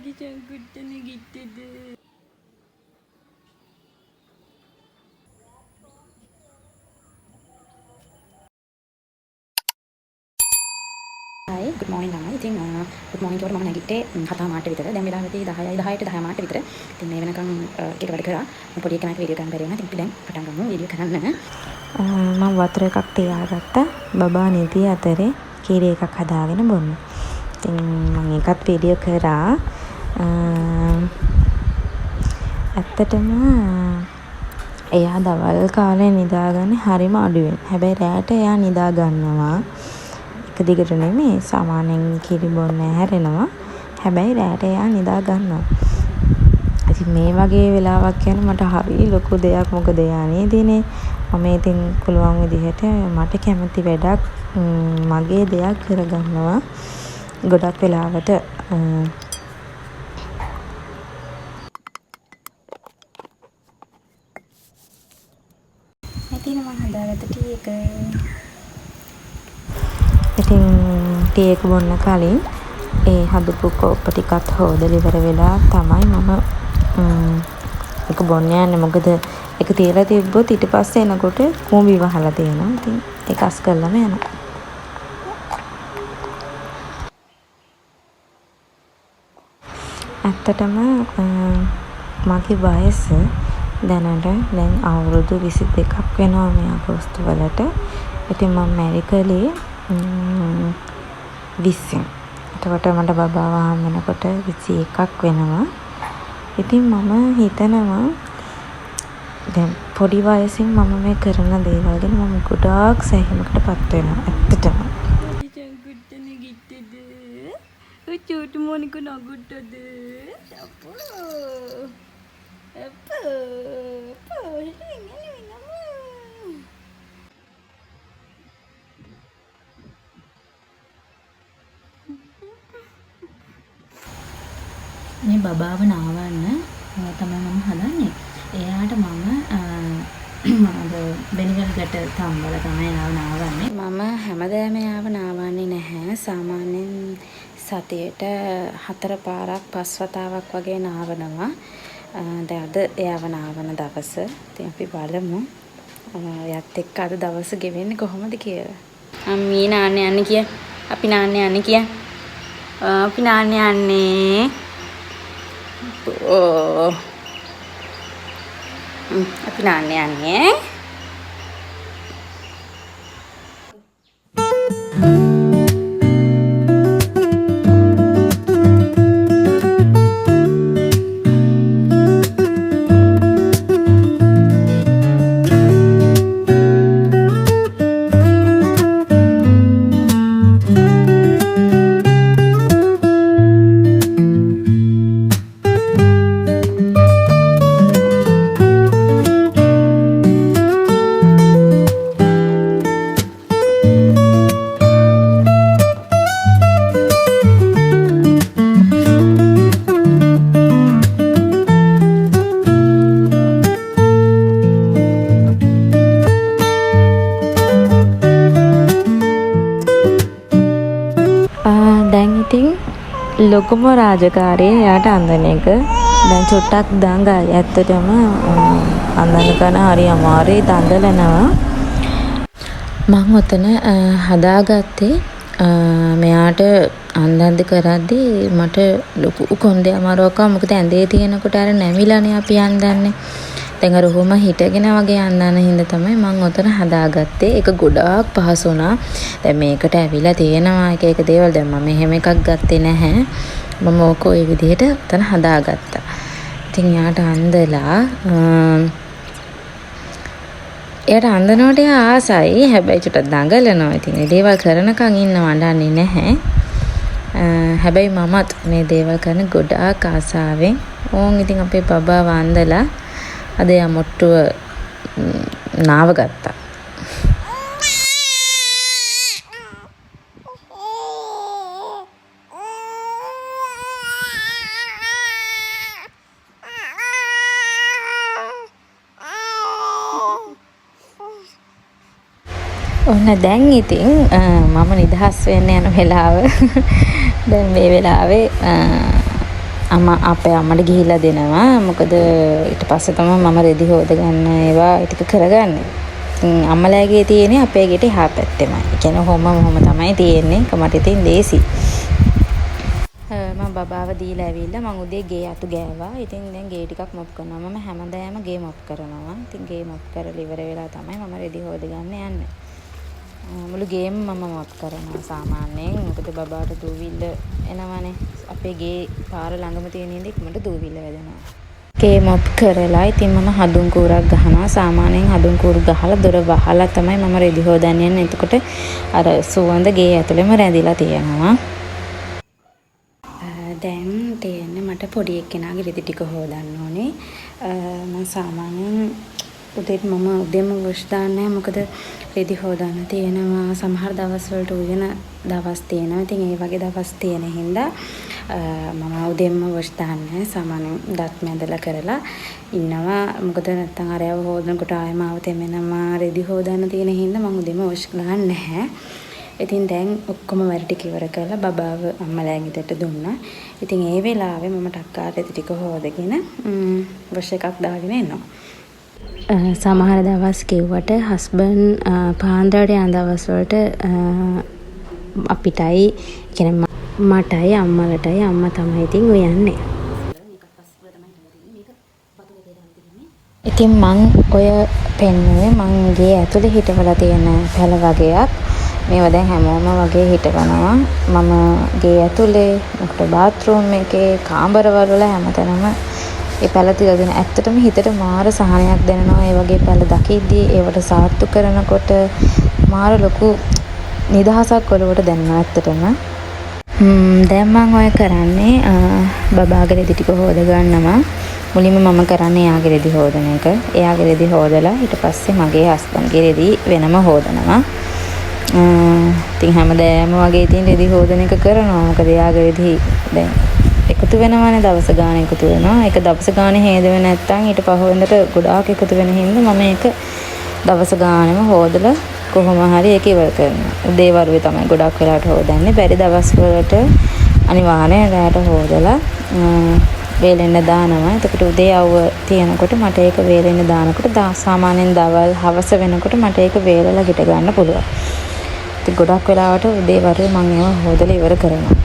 මගේ චංකුට්ටනේ ගිට්ටද. Hi, good morning ළමයි. ඉතින් good morning කියවට මම නැගිට්ටේ 7:00 විතර. දැන් වෙලාවදී 10ට 10:00 විතර. ඉතින් මේ වෙනකන් ටික වැඩ කරා. පොඩි එකෙක් වීඩියෝ කරන්න බැරි වුණා. ඉතින් අපි දැන් පටන් ගමු වීඩියෝ කරන්න. මම වතුර එකක් තියාගත්තා. බබා නිදි අතරේ කීරි එකක් හදාගෙන බොන්න. ඉතින් මම ඒකත් වීඩියෝ කරා. ඇත්තටම එයා දවල් කාලේ නිදාගන්නේ හරිම අඩුවෙන්. හැබැයි රැට එයා නිදා ගන්නවා. එක දිගට නෙමෙයි සාමාන්‍යයෙන් කිරි බොන්න හැරෙනවා. හැබැයි රැට එයා නිදා ගන්නවා. ඉතින් මේ වගේ වෙලාවක් යන මට හරි ලොකු දෙයක්. මොකද එයා නේදනේ. මම ඉතින් පුළුවන් විදිහට මට කැමති වැඩක් මගේ දෙයක් කරගන්නවා. ගොඩක් වෙලාවට ඉතින් මම හදාගත්ත ටී එක. ඉතින් ටී එක බොන්න කලින් ඒ හදපු කෝප්ප ටිකත් හොදලා ඉවර වෙලා තමයි මම ඒක බොන්න යන්නේ. මොකද ඒක තියලා තිබ්බොත් ඊට පස්සේ එනකොට කූඹි වහලා තියෙනවා. ඉතින් ඒක අස් කරලම යනවා. ඇත්තටම මගේ වයස දැනට දැන් අවුරුදු 22ක් වෙනවා මේ අගෝස්තු වලට. ඉතින් මම මැරි කළේ 20. එතකොට මට බබාව හම් වෙනකොට 21ක් වෙනවා. ඉතින් මම හිතනවා දැන් පොඩි වයසින් මම මේ කරන දේවල් ගැන මම ගොඩාක් සෑහීමකටපත් වෙනවා. ඇත්තටම. මගේ චංකුට්ටනේ ගිට්ටද. චූටි මොනික නගුට්ටද. අප්පෝ. මේ බබාව නාවන්න තමයි මම හදන්නේ. එයාට මම බෙනිගල්කට තම්බල තමයි එයාව නාවන්නේ. මම හැමදාම එයාව නාවන්නේ නැහැ. සාමාන්‍යයෙන් සතියට 4 පාරක් 5 වතාවක් වගේ නාවනවා. දැන් අද එයාව නාවන දවස. ඉතින් අපි බලමු එයාත් එක්ක අද දවස ගෙවෙන්නේ කොහොමද කියලා. අම්මී නාන්න යන්නේ කිය. අපි නාන්න යන්නේ කිය. අපි නාන්න යන්නේ. අපි නාන්න යන්නේ. දැන් ඉතින් ලොකුම රාජකාරිය එයාට අඳින එක. දැන් චුට්ටක් දඟයි. ඇත්තටම අඳින කන හරි අමාරුයි දඟලනවා. මම ඔතන හදාගත්තේ මෙයාට අඳින්න කරද්දී මට ලොකු කොන්දේ අමාරුවක් ආවා. මොකද ඇඳේ තියෙනකොට අර නැමිලානේ අපි අඳින්නේ. දැන් අර ඔහොම හිටගෙන වගේ අඳින හින්දා තමයි මම ඔතන හදාගත්තේ. ඒක ගොඩාක් පහසු වුණා. දැන් මේකට ඇවිල්ලා තියෙනවා එක එක දේවල්. දැන් මම එහෙම එකක් ගත්තේ නැහැ. මම ඕක ওই විදිහට ඔතන හදාගත්තා. ඉතින් යාට අඳලා එයාට අඳනවට එයා ආසයි. හැබැයි චුට්ටක් දඟලනවා. ඉතින් මේ දේවල් කරනකන් ඉන්න වඩන්නේ නැහැ. හැබැයි මමත් මේ දේවල් කරන ගොඩාක් ආසාවෙන් ඕන් ඉතින් අපේ බබාව අඳලා අද යා මොට්ටුව නාව ගත්තා. ඔන්න දැන් ඉතින් මම නිදහස් වෙන්න යන වෙලාව. දැන් මේ වෙලාවේ අපේ අම්මට ගිහිල්ලා දෙනවා. මොකද ඊට පස්සේ තමයි මම රෙදි හොදගන්න ඒවා ටික කරගන්නේ. අම්මලාගේ තියෙන්නේ අපේ ගෙට එහා පැත්තෙමයි. ඒ කියන්නේ කොහොම තමයි තියෙන්නේ. මට ඉතින් ලේසි. මම බබාව දීලා ඇවිල්ලා මම උදේ ගේ අතු ගෑවා. ඉතින් දැන් ගේ ටිකක් මොප් කරනවා. මම හැමදාම ගේ මොප් කරනවා. ඉතින් ගේ මොප් කරලා ඉවර වෙලා තමයි මම රෙදි හොදගන්න යන්නේ. මුළු ගේම මම මොප් කරනවා සාමාන්‍යයෙන්. මොකද බබාට දූවිල්ල එනවනේ. අපේ ගේ පාර ළඟම තියෙන ඉඳි ඉක්මනට දූවිල්ල වැදෙනවා. ගේ මොප් කරලා ඉතින් මම හඳුන් කූරක් ගහනවා. සාමාන්‍යයෙන් හඳුන් කූරු ගහලා දොර වහලා තමයි මම රෙදි හොදන්න යන්නේ. එතකොට අර සුවඳ ගේ ඇතුළෙම රැඳිලා තියෙනවා. දැන් තියෙන්නේ මට පොඩි එක්කෙනාගේ රෙදි ටික හොදන්න ඕනේ. මම සාමාන්‍යයෙන් උදේම වොෂ් දාන්නේ. මොකද රෙදි හොදන්න තියෙනවා. සමහර දවස් වලට උයන දවස් තියෙනවා. ඉතින් ඒ වගේ දවස් තියෙන හින්දා මම උදේම වොෂ් දාන්නේ. සාමාන්‍යයෙන් දත් මැදලා කරලා ඉන්නවා. මොකද නැත්තම් අරයව හොදනකොට ආයෙම ආව තෙමෙනවා. රෙදි හොදන්න තියෙන හින්දා මම උදේම වොෂ් ගන්න නැහැ. ඉතින් දැන් ඔක්කොම වැඩ ටික ඉවර කරලා බබාව අම්මලා ගෙදරට දුන්නා. ඉතින් ඒ වෙලාවේ මම ටක්කාර රෙදි ටික හොදගෙන වොෂ් එකක් දාගෙන එනවා. සමහර දවස් කිව්වට හස්බන්ඩ් පාන්දරට යන දවස් වලට අපිටයි කියන්නේ මටයි අම්මලටයි අම්මා තමයි ඉතින් උයන්නේ. ඉතින් මං ඔය පෙන්නුවේ මංගේ ඇතුලේ හිටවලා තියෙන පැල වගේක්. මේවා දැන් හැමෝම වගේ හිටවනවා. මම ගේ ඇතුලේ මොකද බාත්රූම් එකේ කාමරවල වල හැමතැනම ඒ පැල තියලා දෙන. ඇත්තටම හිතට මාර සහනයක් දැනෙනවා. ඒ වගේ පැල දකිද්දී ඒවට සාත්තු කරනකොට මාර ලොකු නිදහසක් ඔලුවට දැනෙනවා ඇත්තටම. දැන් මම ඔය කරන්නේ බබාගේ රෙදි ටික හොද ගන්නවා. මුලින්ම මම කරන්නේ එයාගේ රෙදි හොදන එක. එයාගේ රෙදි හොදලා ඊට පස්සේ මගේ හස්බන්ඩ්ගේ රෙදි වෙනම හොදනවා. ඉතින් හැමදාම වගේ ඉතින් රෙදි හොදන එක කරනවා. මොකද එයාගේ රෙදි දැන් එකතු වෙනවානේ දවස් ගාන එකතු වෙනවා. ඒක දවස් ගානේ හේදෙන්නේ නැත්තම් ඊට පහුවෙන්දට ගොඩාක් එකතු වෙන හින්දා මම ඒක දවස් ගානෙම හොදලා කොහොම හරි ඒක ඉවර කරනවා. උදේ වරුවේ තමයි ගොඩක් වෙලාවට හොදන්නේ. බැරි දවස් වලට අනිවාර්යෙන් රැයට හොදලා වේලෙන්න දානවා. එතකොට උදේ අවුව තියනකොට මට ඒක වේලෙන්න දානකොට සාමාන්‍යයෙන් දවල් හවස වෙනකොට මට ඒක වේලලා ගෙට ගන්න පුළුවන්. ඉතින් ගොඩක් වෙලාවට උදේ වරුවේ මම ඒවා හොදලා ඉවර කරනවා.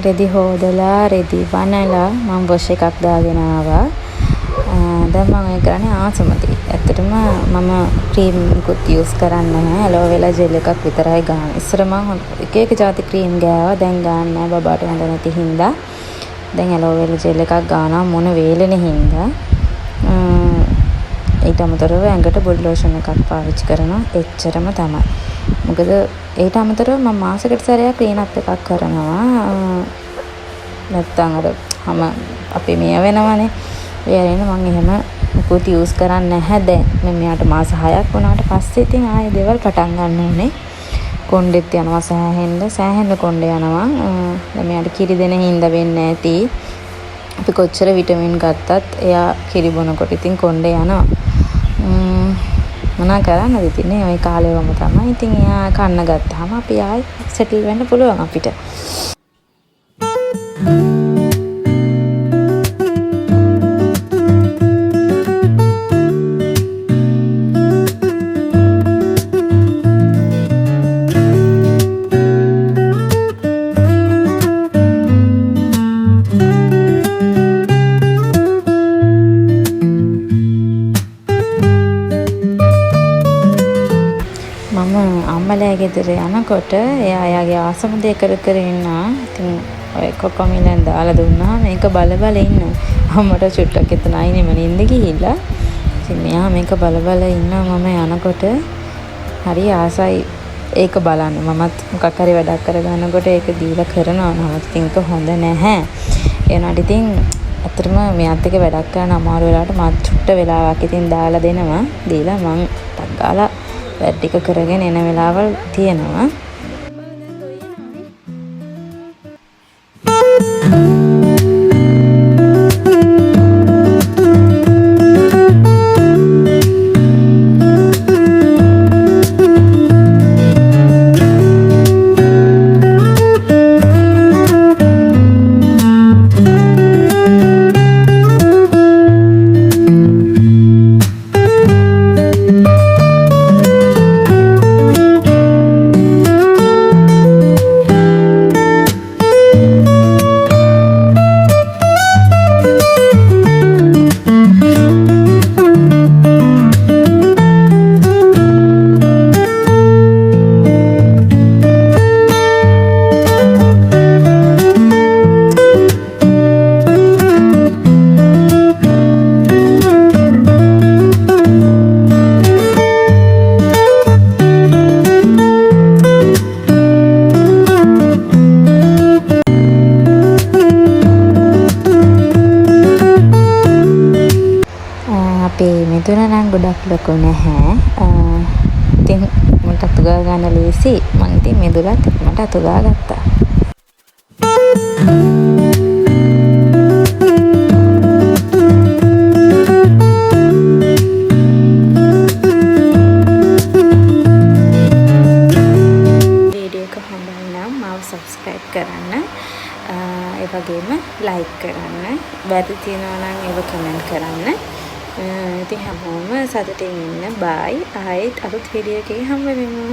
රෙදි හොදලා රෙදි වනලා මම වොෂ් එකක් දාගෙන ආවා. දැන් මම ඒ කරන්නේ ආසමති. ඇත්තටම මම ක්‍රීම් මුකුත් යූස් කරන්නේ නැහැ. ඇලෝවෙලා ජෙල් එකක් විතරයි ගන්න. ඉස්සර මම එක જાති ක්‍රීම් ගෑවා. දැන් ගන්න නැහැ බබාට හොඳ නැති හින්දා. දැන් ඇලෝවෙලා ජෙල් එකක් ගන්නවා මොන වේලෙන හින්දා. ඊට අමතරව ඇඟට බොඩි ලෝෂන් එකක් පාවිච්චි කරනවා. එච්චරම තමයි. මොකද ඊට අමතරව මම මාසෙකට සැරයක් ක්ලීන් අප් එකක් කරනවා. නැත්තම් අර හැම අපේ මිය වෙනවනේ. එයාගෙන මම එහෙම මුකුත් යූස් කරන්නේ නැහැ දැන්. මම මෙයාට මාස 6ක් වුණාට පස්සේ ඉතින් ආයෙ දේවල් පටන් ගන්න ඕනේ. කොණ්ඩෙත් යනවා සෑහෙන්න කොණ්ඩේ යනවා. දැන් මෙයාට කිරි දෙන හින්දා වෙන්නේ නැති. අපි කොච්චර විටමින් ගත්තත් එයා කිරි බොනකොට ඉතින් කොණ්ඩේ යනවා. මොනා කරන්නද ඉතින් මේ ওই කාලේවම තමයි. ඉතින් එයා කන්න ගත්තාම අපි ආයෙ සෙටල් වෙන්න පුළුවන් අපිට. ගෙදර යනකොට එයා යාගේ ආසම දේ කර කර ඉන්නවා. ඉතින් ඔය කොකොමිලෙන් දාලා දුන්නා මේක බල බල ඉන්නවා. අම්මට චුට්ටක් එතන අයිනෙම නින්ද ගිහිල්ලා. ඉතින් මෙයා මේක බල බල ඉන්නවා මම යනකොට. හරි ආසයි ඒක බලන්න. මමත් මොකක් හරි වැඩක් කරගන්නකොට ඒක දීලා කරනවා. නමුත් ඉතින් ඒක හොඳ නැහැ. ඒනට ඉතින් අතරම මෙයාත් එක්ක වැඩක් කරන්න අමාරු වෙලාවට මත් චුට්ට වෙලාවක් ඉතින් දාලා දෙනවා. දීලා මං ටක් ගාලා වැඩ ටික කරගෙන එන වෙලාවල් තියෙනවා. අපේ මෙතුන නම් ගොඩක් ලොකු නැහැ. ඉතින් මට අතුගා ගන්න ලේසි. මම ඉතින් මෙදුරත් මට අතුගා ගත්තා. වීඩියෝ එක හොඳයි නම් මාව subscribe කරන්න. ඒ වගේම like කරන්න. වැරදි තියෙනවා නම් ඒව comment කරන්න. ඉතින් හැමෝම සතුටින් ඉන්න. බයි. ආයෙත් අලුත් වීඩියෝ එකකින් හම්බ වෙමු.